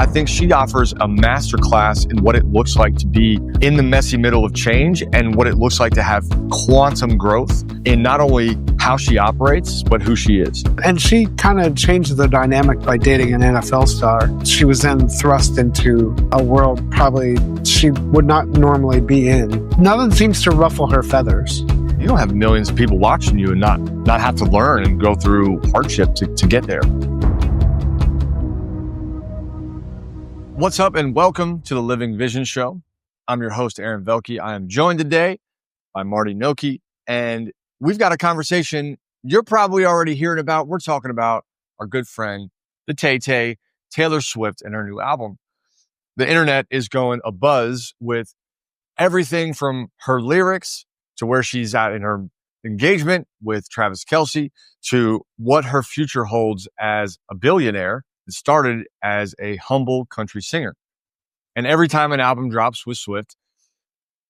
I think she offers a masterclass in what it looks like to be in the messy middle of change and what it looks like to have quantum growth in not only how she operates, but who she is. And she kind of changed the dynamic by dating an NFL star. She was then thrust into a world probably she would not normally be in. Nothing seems to ruffle her feathers. You don't have millions of people watching you and not have to learn and go through hardship to get there. What's up and welcome to the Living Vision Show. I'm your host, Aaron Velke. I am joined today by Marty and we've got a conversation you're probably already hearing about. We're talking about our good friend, the Tay-Tay, Taylor Swift, and her new album. The internet is going abuzz with everything from her lyrics to where she's at in her engagement with Travis Kelce to what her future holds as a billionaire that started as a humble country singer. And every time an album drops with Swift,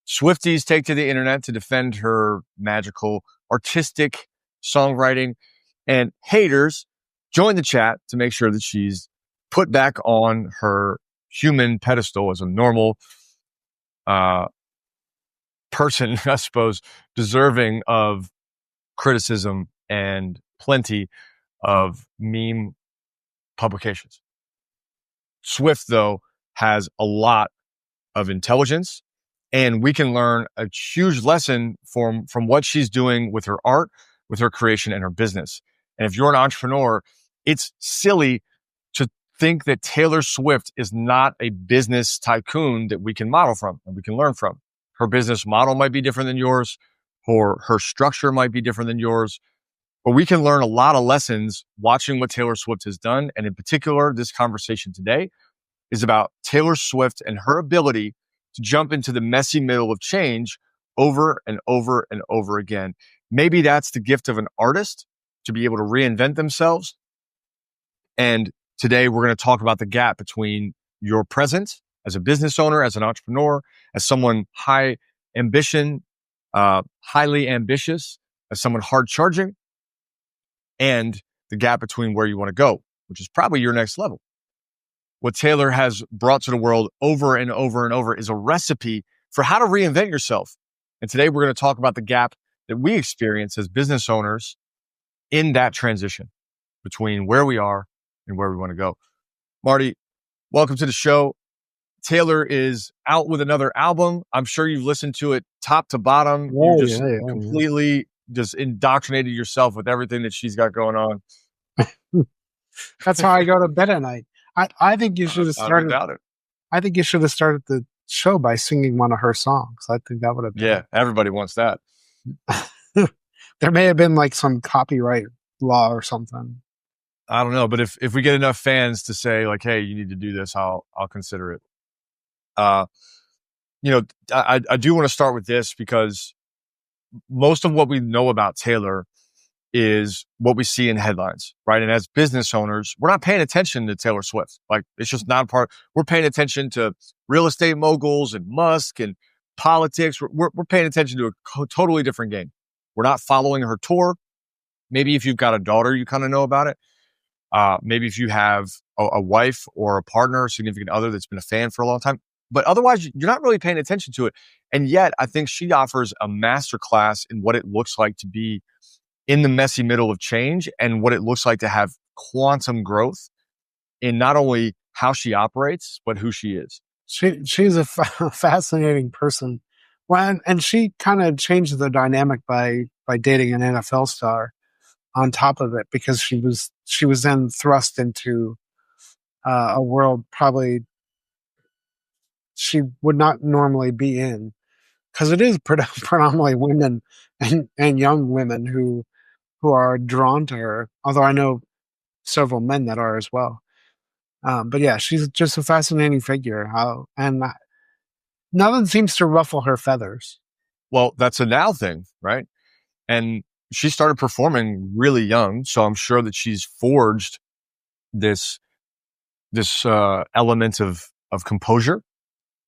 Swifties take to the internet to defend her magical, artistic songwriting, and haters join the chat to make sure that she's put back on her human pedestal as a normal person, I suppose, deserving of criticism and plenty of meme publications. Swift, though, has a lot of intelligence, and we can learn a huge lesson from what she's doing with her art, with her creation, and her business. And if you're an entrepreneur, it's silly to think that Taylor Swift is not a business tycoon that we can model from and we can learn from. Her business model might be different than yours, or her structure might be different than yours, but we can learn a lot of lessons watching what Taylor Swift has done. And in particular, this conversation today is about Taylor Swift and her ability to jump into the messy middle of change over and over and over again. Maybe that's the gift of an artist, to be able to reinvent themselves. And today we're going to talk about the gap between your present as a business owner, as an entrepreneur, as someone highly ambitious, as someone hard charging, and the gap between where you want to go, which is probably your next level. What Taylor has brought to the world over and over and over is a recipe for how to reinvent yourself. And today we're going to talk about the gap that we experience as business owners in that transition between where we are and where we want to go. Marty, welcome to the show. Taylor is out with another album. I'm sure you've listened to it top to bottom. You just completely just indoctrinated yourself with everything that she's got going on. That's how I go to bed at night. I think you should have started. I think you should have started the show by singing one of her songs. I think that would have been. Yeah, everybody wants that. There may have been like some copyright law or something. I don't know, but if we get enough fans to say like, "Hey, you need to do this," I'll consider it. I do want to start with this because most of what we know about Taylor is what we see in headlines, right? And as business owners, we're not paying attention to Taylor Swift. Like, it's just not part. We're paying attention to real estate moguls and Musk and politics. We're paying attention to a totally different game. We're not following her tour. Maybe if you've got a daughter, you kind of know about it. Maybe if you have a wife or a partner, a significant other that's been a fan for a long time. But otherwise, you're not really paying attention to it. And yet, I think she offers a masterclass in what it looks like to be in the messy middle of change and what it looks like to have quantum growth in not only how she operates, but who she is. She's a fascinating person. Well, and she kind of changed the dynamic by dating an NFL star on top of it, because she was then thrust into a world probably she would not normally be in, because it is predominantly women and young women who are drawn to her. Although I know several men that are as well. But yeah, she's just a fascinating figure. And nothing seems to ruffle her feathers. Well, that's a now thing, right? And she started performing really young, so I'm sure that she's forged this element of composure,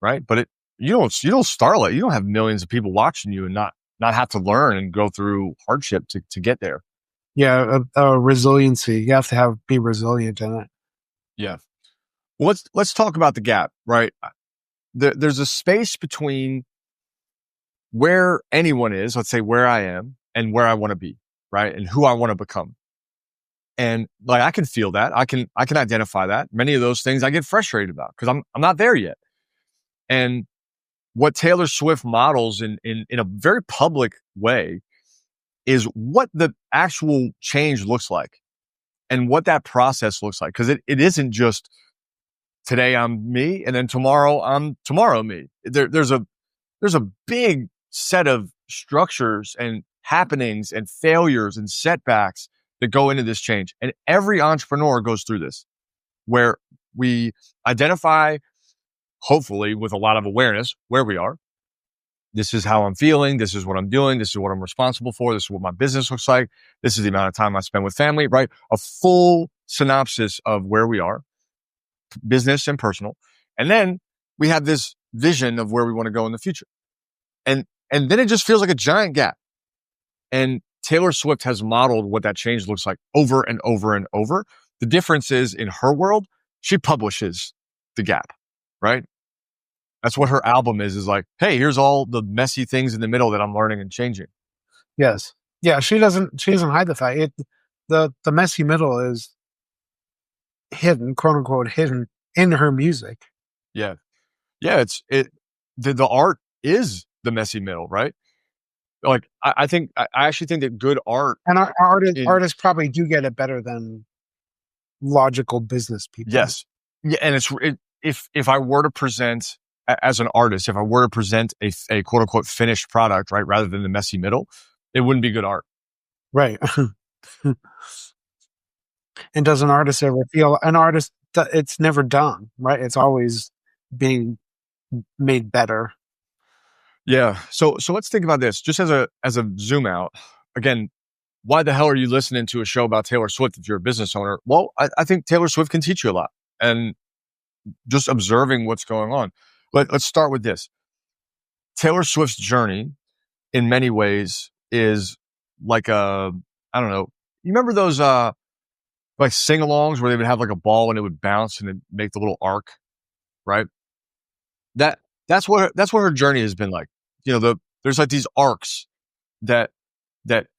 right? But you don't start, you don't have millions of people watching you and not have to learn and go through hardship to get there. Yeah, resiliency. You have to be resilient in it. Yeah. Well, let's talk about the gap, right? There's a space between where anyone is, let's say where I am, and where I want to be, right? And who I want to become. And like, I can feel that. I can identify that. Many of those things I get frustrated about because I'm not there yet. And what Taylor Swift models in a very public way is what the actual change looks like and what that process looks like. Cause it isn't just today I'm me and then tomorrow I'm tomorrow me. There's a big set of structures and happenings and failures and setbacks that go into this change. And every entrepreneur goes through this where we identify, hopefully with a lot of awareness, where we are. This is how I'm feeling. This is what I'm doing. This is what I'm responsible for. This is what my business looks like. This is the amount of time I spend with family, right? A full synopsis of where we are, business and personal. And then we have this vision of where we want to go in the future. And then it just feels like a giant gap. And Taylor Swift has modeled what that change looks like over and over and over. The difference is in her world, she publishes the gap, right? That's what her album is like, hey, here's all the messy things in the middle that I'm learning and changing. Yes. Yeah. She doesn't hide the fact the messy middle is hidden, quote unquote, hidden in her music. Yeah. Yeah. The art is the messy middle, right? Like, I actually think that good art. And our artists probably do get it better than logical business people. Yes. Yeah. And if I were to present as an artist, if I were to present a quote unquote finished product, right, rather than the messy middle, it wouldn't be good art. Right. And does an artist ever feel it's never done, right? It's always being made better. Yeah. So let's think about this just as a zoom out. Again, why the hell are you listening to a show about Taylor Swift if you're a business owner? Well, I think Taylor Swift can teach you a lot, and just observing what's going on. Let's start with this. Taylor Swift's journey in many ways is like I don't know. You remember those like sing-alongs where they would have like a ball and it would bounce and it'd make the little arc, right? That's what her journey has been like. You know, there's like these arcs that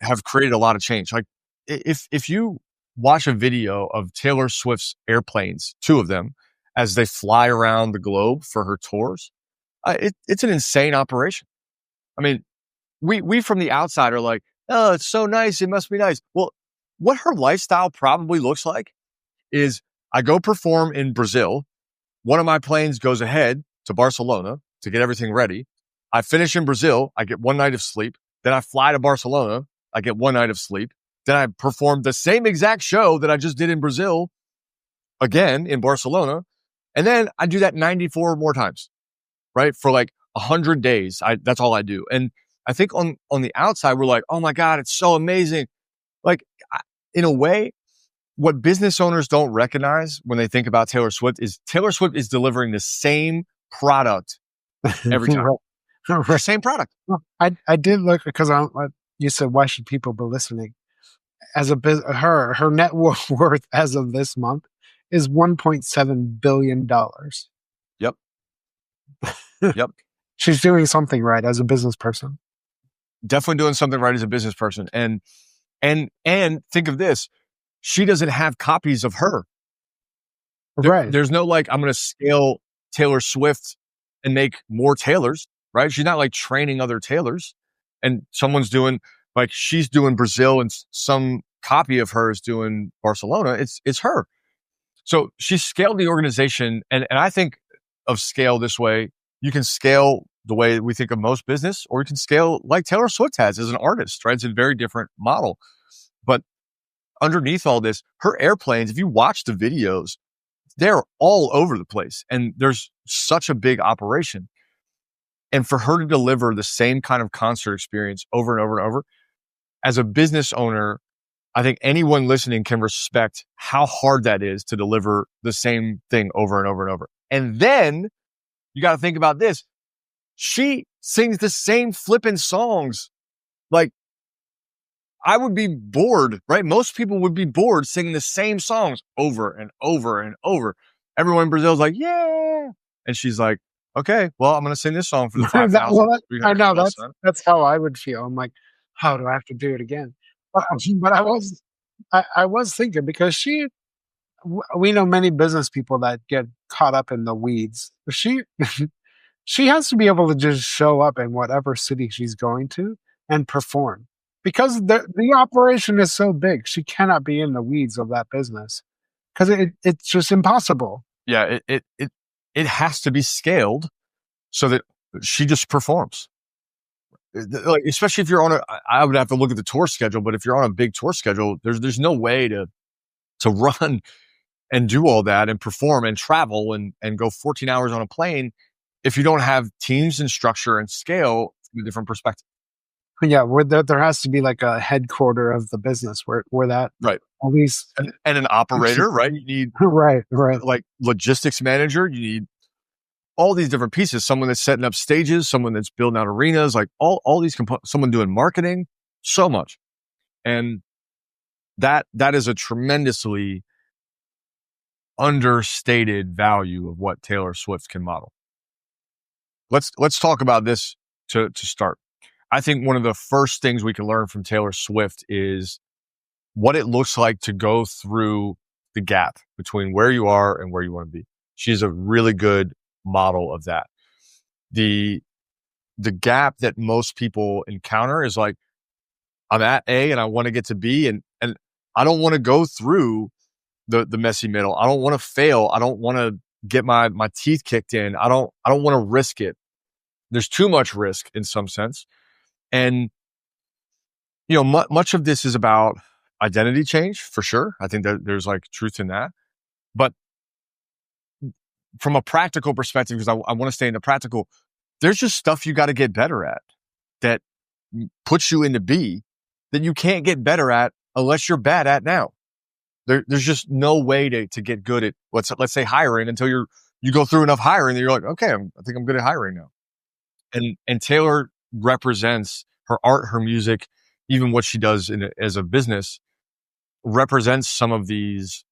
have created a lot of change. Like if you watch a video of Taylor Swift's airplanes, 2 of them, as they fly around the globe for her tours, it's an insane operation. I mean, we from the outside are like, oh, it's so nice. It must be nice. Well, what her lifestyle probably looks like is I go perform in Brazil. One of my planes goes ahead to Barcelona to get everything ready. I finish in Brazil. I get 1 night of sleep. Then I fly to Barcelona. I get 1 night of sleep. Then I perform the same exact show that I just did in Brazil again in Barcelona. And then I do that 94 more times, right? For like 100 days. That's all I do. And I think on the outside, we're like, oh my God, it's so amazing. Like, in a way, what business owners don't recognize when they think about Taylor Swift is delivering the same product every time. The same product. I did look because you said, why should people be listening? As a her net worth as of this month is $1.7 billion. Yep. Yep. She's doing something right as a business person. Definitely doing something right as a business person. And think of this. She doesn't have copies of her. Right. There's no like, I'm going to scale Taylor Swift and make more Taylors, right? She's not like training other Taylors, and someone's doing like, she's doing Brazil and some copy of her is doing Barcelona. It's her. So she scaled the organization. And I think of scale this way. You can scale the way we think of most business, or you can scale like Taylor Swift has as an artist, right? It's a very different model. But underneath all this, her airplanes, if you watch the videos, they're all over the place. And there's such a big operation. And for her to deliver the same kind of concert experience over and over and over, as a business owner, I think anyone listening can respect how hard that is to deliver the same thing over and over and over. And then you got to think about this. She sings the same flippin' songs. Like, I would be bored, right? Most people would be bored singing the same songs over and over and over. everyone in Brazil is like, yeah. And she's like, okay, well, I'm going to sing this song for the 5,300 I know plus son. that's how I would feel. I'm like, how do I have to do it again? But I was thinking because we know many business people that get caught up in the weeds. She has to be able to just show up in whatever city she's going to and perform because the operation is so big. She cannot be in the weeds of that business because it's just impossible. Yeah, it has to be scaled so that she just performs. Like, especially if you're on I would have to look at the tour schedule, but if you're on a big tour schedule, there's no way to run and do all that and perform and travel and go 14 hours on a plane if you don't have teams and structure and scale from a different perspective. Yeah, where there has to be like a headquarter of the business where that right at least and an operator, right? You need right like logistics manager. You need all these different pieces. Someone that's setting up stages, someone that's building out arenas, like all these components. Someone doing marketing, so much, and that is a tremendously understated value of what Taylor Swift can model. Let's talk about this to start. I think one of the first things we can learn from Taylor Swift is what it looks like to go through the gap between where you are and where you want to be. She's a really good model of that. The gap that most people encounter is like, I'm at A and I want to get to B, and I don't want to go through the messy middle. I don't want to fail. I don't want to get my teeth kicked in. I don't want to risk it. There's too much risk in some sense. And, you know, much of this is about identity change for sure. I think that there's like truth in that. But from a practical perspective, because I want to stay in the practical, there's just stuff you got to get better at that puts you into B that you can't get better at unless you're bad at now. There's just no way to get good at let's say hiring until you go through enough hiring that you're like, okay, I think I'm good at hiring now. And Taylor represents her art, her music, even what she does as a business represents some of these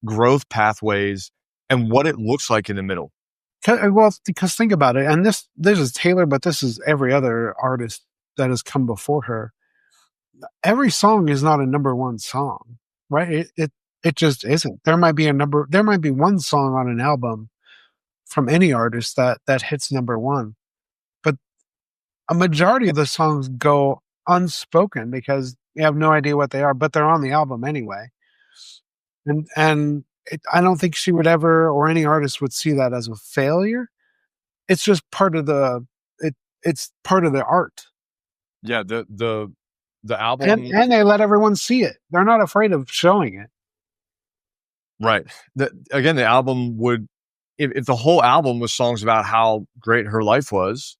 growth pathways and what it looks like in the middle. Well, because think about it, and this is Taylor, but this is every other artist that has come before her. Every song is not a number one song, right? It just isn't. There might be one song on an album from any artist that hits number one, but a majority of the songs go unspoken because you have no idea what they are, but they're on the album anyway. And I don't think she would ever, or any artist would see that as a failure. It's just part of it's part of the art. Yeah, the album, and they let everyone see it. They're not afraid of showing it. Right. Again, the album would, if the whole album was songs about how great her life was,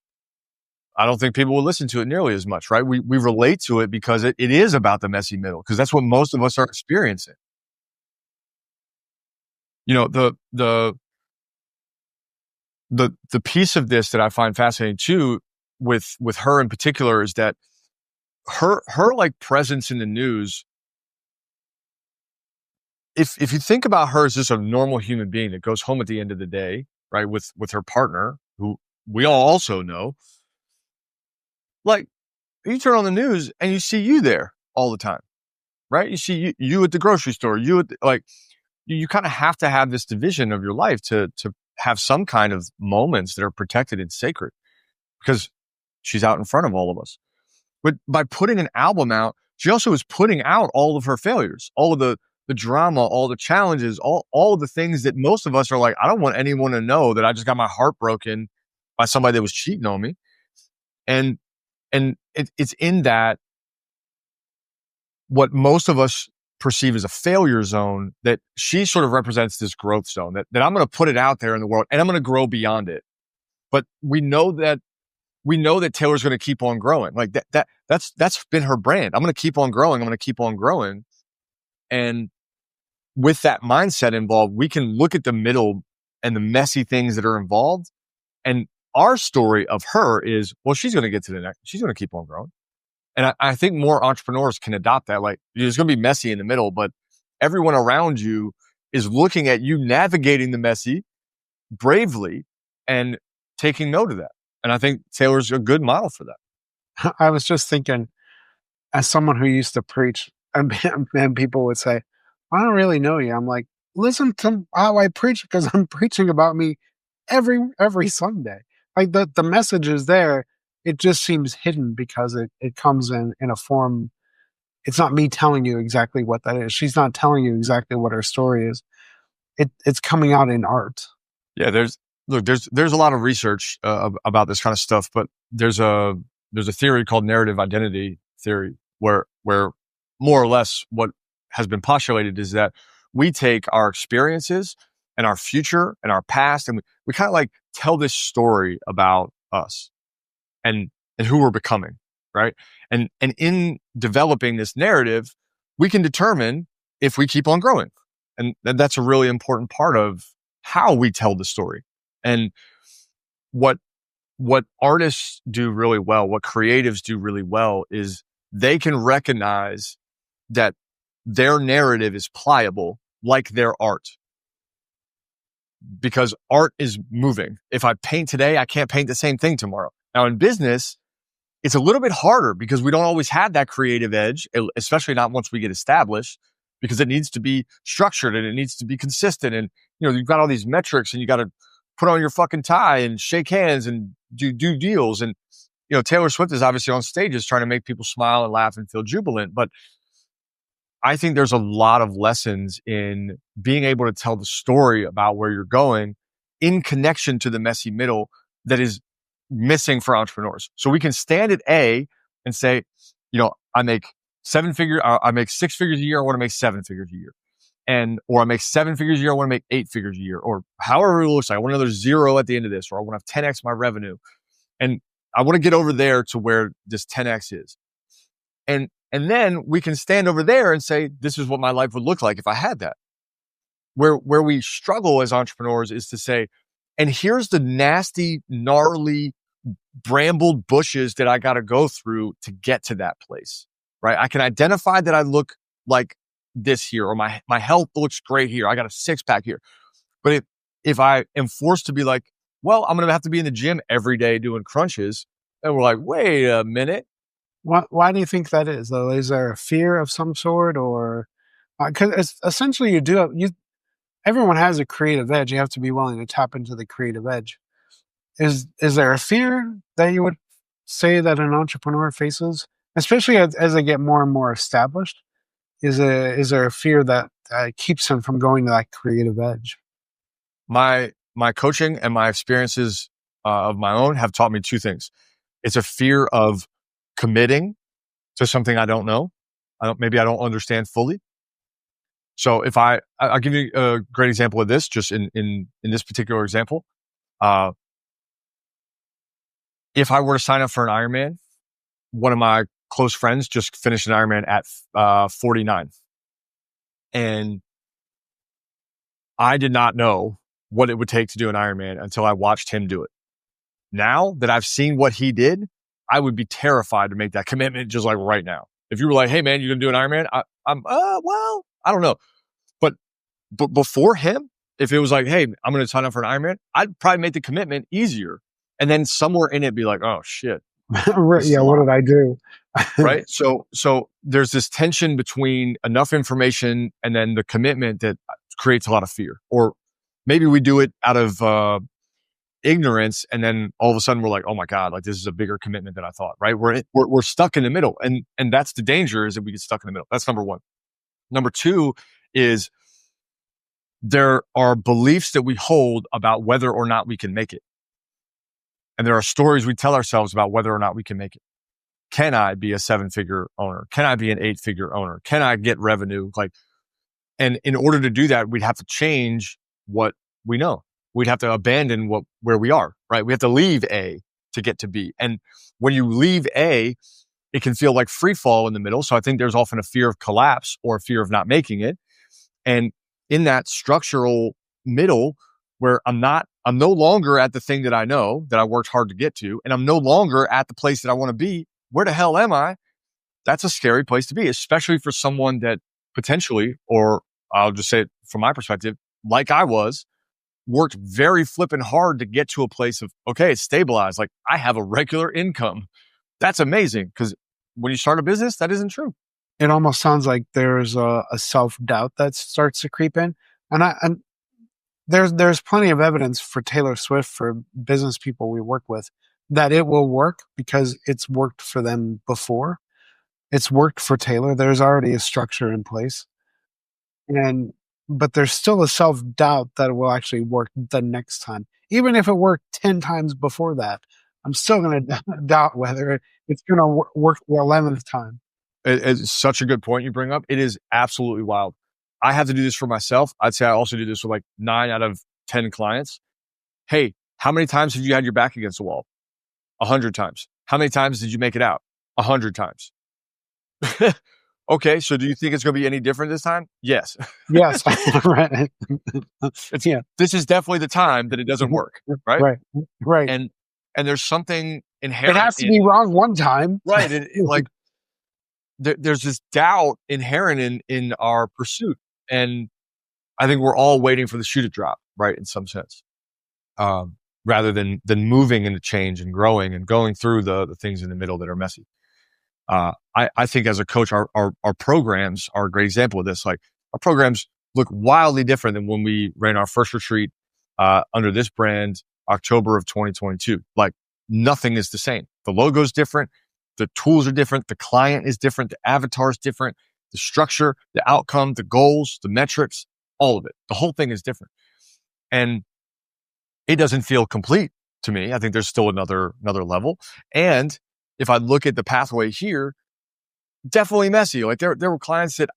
I don't think people would listen to it nearly as much, right? We relate to it because it is about the messy middle, because that's what most of us are experiencing. You know, the piece of this that I find fascinating too with her in particular is that her like presence in the news. If you think about her as just a normal human being that goes home at the end of the day, right, with her partner, who we all also know, like you turn on the news and you see you there all the time, right? You see you at the grocery store, you kind of have to have this division of your life to have some kind of moments that are protected and sacred, because she's out in front of all of us. But by putting an album out, she also is putting out all of her failures, all of the drama, all the challenges, all of the things that most of us are like, I don't want anyone to know that I just got my heart broken by somebody that was cheating on me. And it's in that what most of us perceive as a failure zone, that she sort of represents this growth zone that I'm going to put it out there in the world and I'm going to grow beyond it. But we know that Taylor's going to keep on growing. Like that's been her brand. I'm going to keep on growing. I'm going to keep on growing. And with that mindset involved, we can look at the middle and the messy things that are involved. And our story of her is, well, she's going to get to the next. She's going to keep on growing. And I think more entrepreneurs can adopt that. Like, it's going to be messy in the middle, but everyone around you is looking at you navigating the messy bravely and taking note of that. And I think Taylor's a good model for that. I was just thinking, as someone who used to preach, and people would say, I don't really know you. I'm like, listen to how I preach, because I'm preaching about me every Sunday. Like the message is there. It just seems hidden because it comes in a form. It's not me telling you exactly what that is. She's not telling you exactly what her story is. It's coming out in art. Yeah, there's a lot of research about this kind of stuff, but there's a theory called narrative identity theory where more or less what has been postulated is that we take our experiences and our future and our past, and we kind of like tell this story about us and who we're becoming, right? And in developing this narrative, we can determine if we keep on growing. And that's a really important part of how we tell the story. And what artists do really well, what creatives do really well, is they can recognize that their narrative is pliable like their art. Because art is moving. If I paint today, I can't paint the same thing tomorrow. Now in business, it's a little bit harder because we don't always have that creative edge, especially not once we get established, because it needs to be structured and it needs to be consistent. And, you've got all these metrics and you got to put on your fucking tie and shake hands and do deals. And, Taylor Swift is obviously on stages trying to make people smile and laugh and feel jubilant. But I think there's a lot of lessons in being able to tell the story about where you're going in connection to the messy middle that is missing for entrepreneurs. So we can stand at A and say, I make 6 figures a year. I want to make 7 figures a year. Or I make 7 figures a year. I want to make 8 figures a year, or however it looks like. I want another 0 at the end of this, or I want to have 10x my revenue. And I want to get over there to where this 10x is. And then we can stand over there and say, this is what my life would look like if I had that. Where we struggle as entrepreneurs is to say, and here's the nasty, gnarly, brambled bushes that I got to go through to get to that place, right? I can identify that I look like this here, or my health looks great here. I got a 6-pack here. But if I am forced to be like, well, I'm going to have to be in the gym every day doing crunches, and we're like, wait a minute. Why do you think that is, though? Is there a fear of some sort, or because essentially everyone has a creative edge. You have to be willing to tap into the creative edge. Is there a fear that you would say that an entrepreneur faces, especially as they get more and more established? Is there a fear that keeps them from going to that creative edge? My coaching and my experiences of my own have taught me two things. It's a fear of committing to something I don't know. Maybe I don't understand fully. So if I'll give you a great example of this, just in this particular example. If I were to sign up for an Ironman, one of my close friends just finished an Ironman at 49. And I did not know what it would take to do an Ironman until I watched him do it. Now that I've seen what he did, I would be terrified to make that commitment just like right now. If you were like, hey man, you're going to do an Ironman? Well, I don't know. But before him, if it was like, hey, I'm going to sign up for an Ironman, I'd probably make the commitment easier. And then somewhere in it be like, oh shit. Yeah, what did I do? Right. So there's this tension between enough information and then the commitment that creates a lot of fear. Or maybe we do it out of ignorance, and then all of a sudden we're like, oh my God, like this is a bigger commitment than I thought, right? We're stuck in the middle. And that's the danger, is that we get stuck in the middle. That's number one. Number two is there are beliefs that we hold about whether or not we can make it. And there are stories we tell ourselves about whether or not we can make it. Can I be a 7-figure owner? Can I be an 8-figure owner? Can I get revenue? And in order to do that, we'd have to change what we know. We'd have to abandon where we are, right? We have to leave A to get to B. And when you leave A, it can feel like free fall in the middle. So I think there's often a fear of collapse or a fear of not making it. And in that structural middle where I'm no longer at the thing that I know that I worked hard to get to, and I'm no longer at the place that I want to be, where the hell am I? That's a scary place to be, especially for someone that potentially, or I'll just say it from my perspective, like I was, worked very flippin' hard to get to a place of, okay, it's stabilized. Like I have a regular income. That's amazing. Because when you start a business, that isn't true. It almost sounds like there's a self-doubt that starts to creep in. And there's plenty of evidence for Taylor Swift, for business people we work with, that it will work because it's worked for them before. It's worked for Taylor. There's already a structure in place. But there's still a self-doubt that it will actually work the next time. Even if it worked 10 times before that, I'm still going to doubt whether it's going to work the 11th time. It's such a good point you bring up. It is absolutely wild. I have to do this for myself. I'd say I also do this with like 9 out of 10 clients. Hey, how many times have you had your back against the wall? 100 times. How many times did you make it out? 100 times. Okay, so do you think it's going to be any different this time? Yes. Yes. Right. Yeah. This is definitely the time that it doesn't work, right? Right. And there's something inherent. It has to be wrong one time. Right. Like there's this doubt inherent in our pursuit. And I think we're all waiting for the shoe to drop, right? In some sense. Rather than moving into change and growing and going through the things in the middle that are messy. I think as a coach, our programs are a great example of this. Like our programs look wildly different than when we ran our first retreat, under this brand, October of 2022. Like nothing is the same. The logo's different. The tools are different. The client is different. The avatar is different. The structure, the outcome, the goals, the metrics, all of it. The whole thing is different. And it doesn't feel complete to me. I think there's still another level. And if I look at the pathway here, definitely messy. Like there were clients that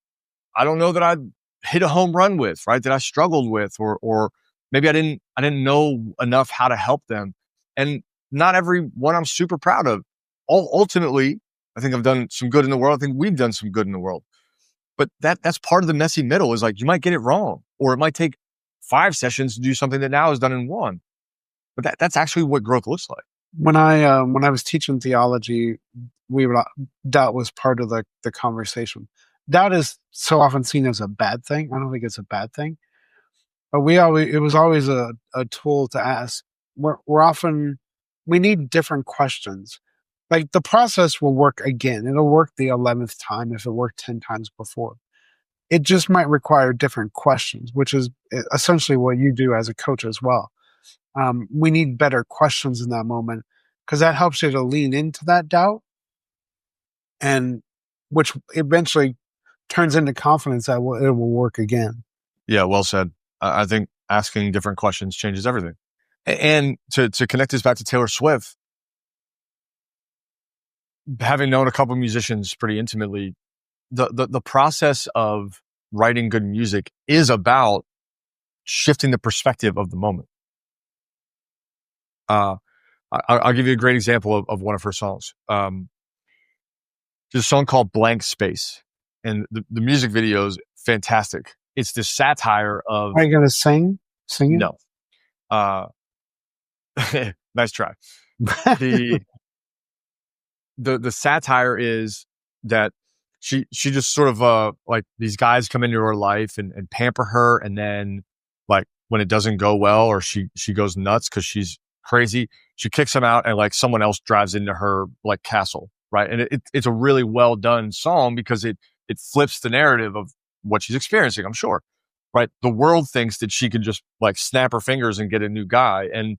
I don't know that I'd hit a home run with, right? That I struggled with, or maybe I didn't know enough how to help them. And not every one I'm super proud of. Ultimately, I think I've done some good in the world. I think we've done some good in the world. But that's part of the messy middle, is like you might get it wrong, or it might take 5 sessions to do something that now is done in 1. But that's actually what growth looks like. When I was teaching theology, doubt was part of the conversation. Doubt is so often seen as a bad thing. I don't think it's a bad thing, but it was always a tool to ask. We need different questions. Like the process will work again. It'll work the 11th time if it worked 10 times before. It just might require different questions, which is essentially what you do as a coach as well. We need better questions in that moment, because that helps you to lean into that doubt, and which eventually turns into confidence that it will work again. Yeah, well said. I think asking different questions changes everything. And to connect this back to Taylor Swift, having known a couple of musicians pretty intimately, the process of writing good music is about shifting the perspective of the moment. I'll give you a great example of one of her songs. There's a song called Blank Space, and the music video is fantastic. It's this satire of... Are you going to sing it? No. Nice try. The satire is that she just sort of like these guys come into her life and pamper her, and then like when it doesn't go well, or she goes nuts because she's crazy, she kicks them out, and like someone else drives into her like castle, right? And it's a really well done song because it flips the narrative of what she's experiencing, I'm sure, right? The world thinks that she could just like snap her fingers and get a new guy, and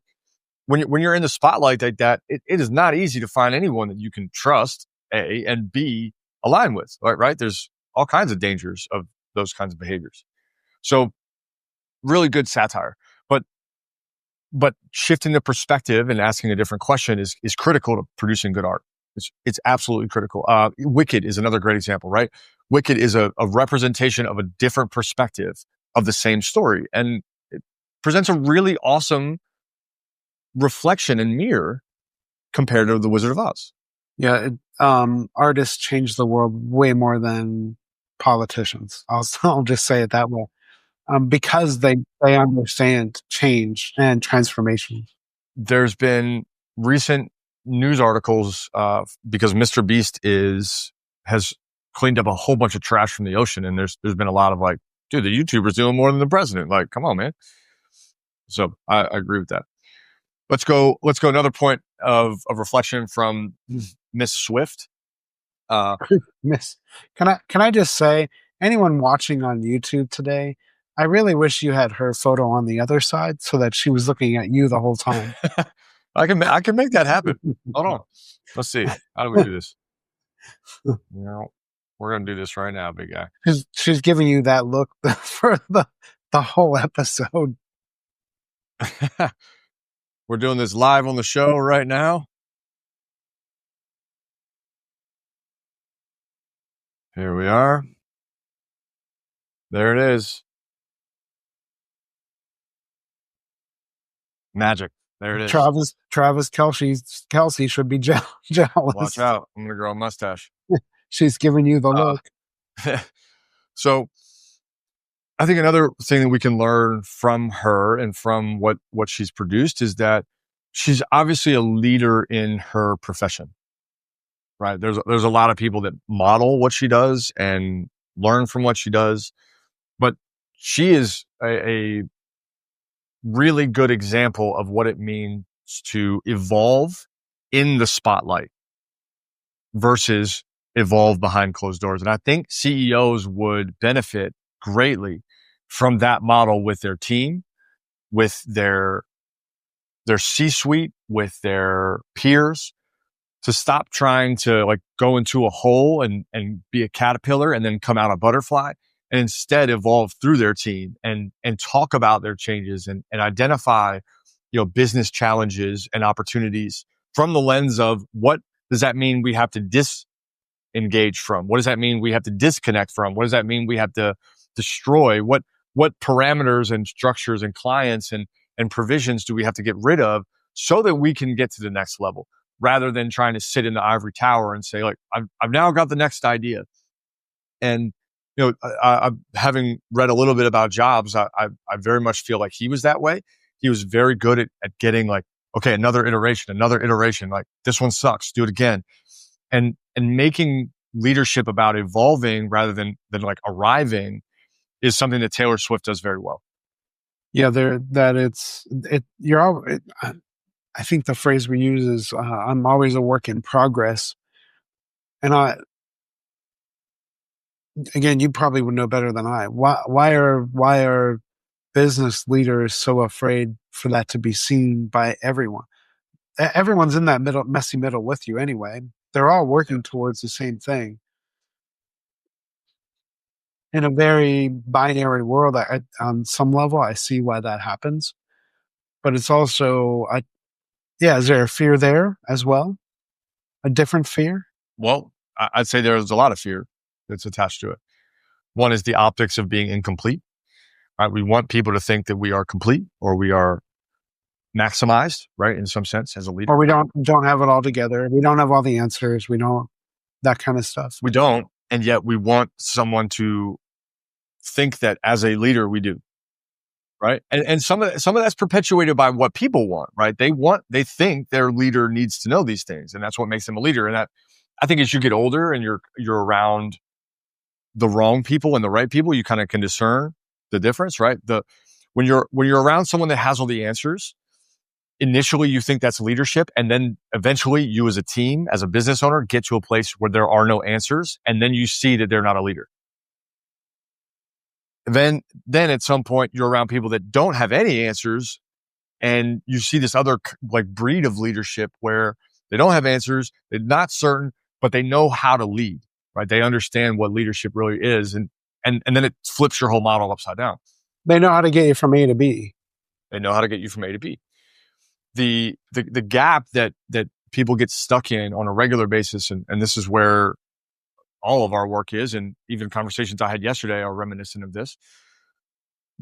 when you're in the spotlight like that, it is not easy to find anyone that you can trust, A, and B, align with, right? There's all kinds of dangers of those kinds of behaviors. So really good satire, but shifting the perspective and asking a different question is critical to producing good art. It's absolutely critical. Wicked is another great example, right? Wicked is a representation of a different perspective of the same story, and it presents a really awesome reflection and mirror compared to The Wizard of Oz. Yeah, artists change the world way more than politicians. I'll just say it that way, because they understand change and transformation. There's been recent news articles because Mr. Beast has cleaned up a whole bunch of trash from the ocean, and there's been a lot of like dude, the YouTuber's doing more than the president. Like, come on, man. So I agree with that. Let's go another point of reflection from Miss Swift. Miss, can I just say, anyone watching on YouTube today, I really wish you had her photo on the other side so that she was looking at you the whole time. I can make that happen. Hold on. Let's see. How do we do this? We're gonna do this right now, big guy. She's giving you that look for the whole episode. We're doing this live on the show right now. Here we are. There it is. Magic. There it is. Travis Kelsey should be jealous. Watch out. I'm going to grow a mustache. She's giving you the look. So I think another thing that we can learn from her and from what she's produced is that she's obviously a leader in her profession, right? There's a lot of people that model what she does and learn from what she does, but she is a really good example of what it means to evolve in the spotlight versus evolve behind closed doors. And I think CEOs would benefit greatly from that model with their team, with their C-suite, with their peers, to stop trying to like go into a hole and be a caterpillar and then come out a butterfly, and instead evolve through their team and talk about their changes and identify, business challenges and opportunities from the lens of what does that mean we have to disengage from? What does that mean we have to disconnect from? What does that mean we have to destroy? What parameters and structures and clients and provisions do we have to get rid of so that we can get to the next level, rather than trying to sit in the ivory tower and say, like, I've now got the next idea. And, having read a little bit about Jobs, I very much feel like he was that way. He was very good at getting like, okay, another iteration, like this one sucks, do it again. And making leadership about evolving rather than like arriving is something that Taylor Swift does very well. Yeah, I think the phrase we use is, I'm always a work in progress. And again, you probably would know better than I. Why are business leaders so afraid for that to be seen by everyone? Everyone's in that messy middle with you anyway. They're all working towards the same thing. In a very binary world, on some level, I see why that happens. But it's also, is there a fear there as well? A different fear? Well, I'd say there's a lot of fear that's attached to it. One is the optics of being incomplete. Right? We want people to think that we are complete or we are maximized, right? In some sense, as a leader. Or we don't have it all together. We don't have all the answers. We don't, that kind of stuff. We don't. And yet we want someone to think that as a leader we do. Right. And some of that's perpetuated by what people want, right? They think their leader needs to know these things, and that's what makes them a leader. And I think as you get older and you're around the wrong people and the right people, you kind of can discern the difference, right? When you're around someone that has all the answers, initially you think that's leadership, and then eventually you as a team, as a business owner, get to a place where there are no answers, and then you see that they're not a leader. Then at some point you're around people that don't have any answers, and you see this other like breed of leadership where they don't have answers, they're not certain, but they know how to lead, right? They understand what leadership really is, and then it flips your whole model upside down. They know how to get you from A to B. They know how to get you from A to B. The gap that people get stuck in on a regular basis, and this is where all of our work is, and even conversations I had yesterday are reminiscent of this,